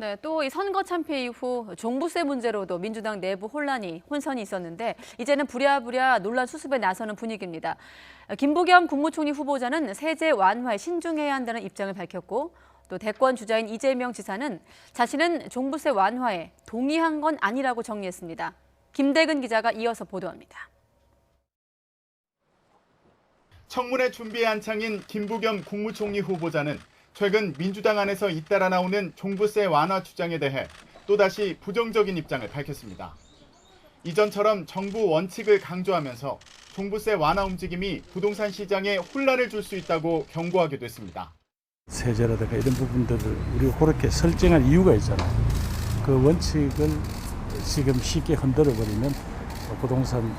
네, 또 이 선거 참패 이후 종부세 문제로도 민주당 내부 혼선이 있었는데 이제는 부랴부랴 논란 수습에 나서는 분위기입니다. 김부겸 국무총리 후보자는 세제 완화에 신중해야 한다는 입장을 밝혔고 또 대권 주자인 이재명 지사는 자신은 종부세 완화에 동의한 건 아니라고 정리했습니다. 김대근 기자가 이어서 보도합니다. 청문회 준비에 한창인 김부겸 국무총리 후보자는 최근 민주당 안에서 잇따라 나오는 종부세 완화 주장에 대해 또다시 부정적인 입장을 밝혔습니다. 이전처럼 정부 원칙을 강조하면서 종부세 완화 움직임이 부동산 시장에 혼란을 줄 수 있다고 경고하기도 했습니다. 세제라든가 이런 부분들을 우리가 그렇게 설정할 이유가 있잖아요. 그 원칙을 지금 쉽게 흔들어버리면 부동산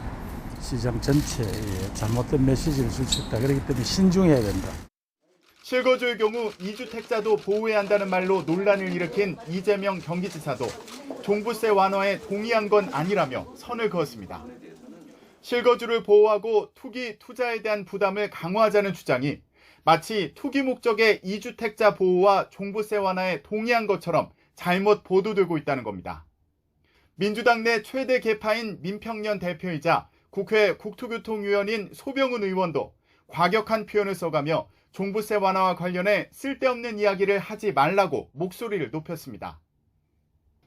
시장 전체에 잘못된 메시지를 줄 수 있다. 그렇기 때문에 신중해야 된다. 실거주의 경우 2주택자도 보호해야 한다는 말로 논란을 일으킨 이재명 경기지사도 종부세 완화에 동의한 건 아니라며 선을 그었습니다. 실거주를 보호하고 투기, 투자에 대한 부담을 강화하자는 주장이 마치 투기 목적의 2주택자 보호와 종부세 완화에 동의한 것처럼 잘못 보도되고 있다는 겁니다. 민주당 내 최대 계파인 민평련 대표이자 국회 국토교통위원인 소병훈 의원도 과격한 표현을 써가며 종부세 완화와 관련해 쓸데없는 이야기를 하지 말라고 목소리를 높였습니다.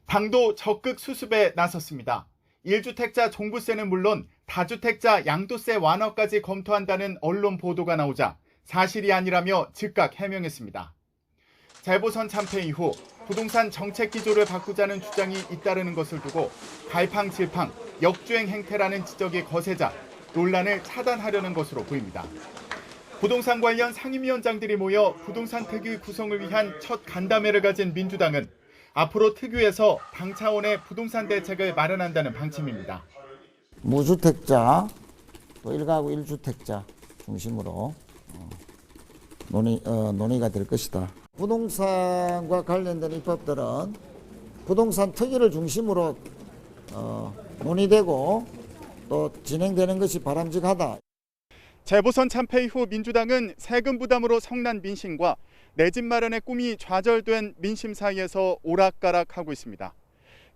당도 적극 수습에 나섰습니다. 1주택자 종부세는 물론 다주택자 양도세 완화까지 검토한다는 언론 보도가 나오자 사실이 아니라며 즉각 해명했습니다. 재보선 참패 이후 부동산 정책 기조를 바꾸자는 주장이 잇따르는 것을 두고 갈팡질팡 역주행 행태라는 지적이 거세자 논란을 차단하려는 것으로 보입니다. 부동산 관련 상임위원장들이 모여 부동산 특위 구성을 위한 첫 간담회를 가진 민주당은 앞으로 특위에서 당 차원의 부동산 대책을 마련한다는 방침입니다. 무주택자, 또 1가구 1주택자 중심으로 논의가 될 것이다. 부동산과 관련된 입법들은 부동산 특위를 중심으로 논의되고 또 진행되는 것이 바람직하다. 재보선 참패 이후 민주당은 세금 부담으로 성난 민심과 내 집 마련의 꿈이 좌절된 민심 사이에서 오락가락하고 있습니다.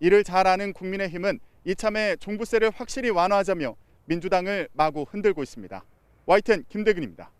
이를 잘 아는 국민의힘은 이참에 종부세를 확실히 완화하자며 민주당을 마구 흔들고 있습니다. YTN 김대근입니다.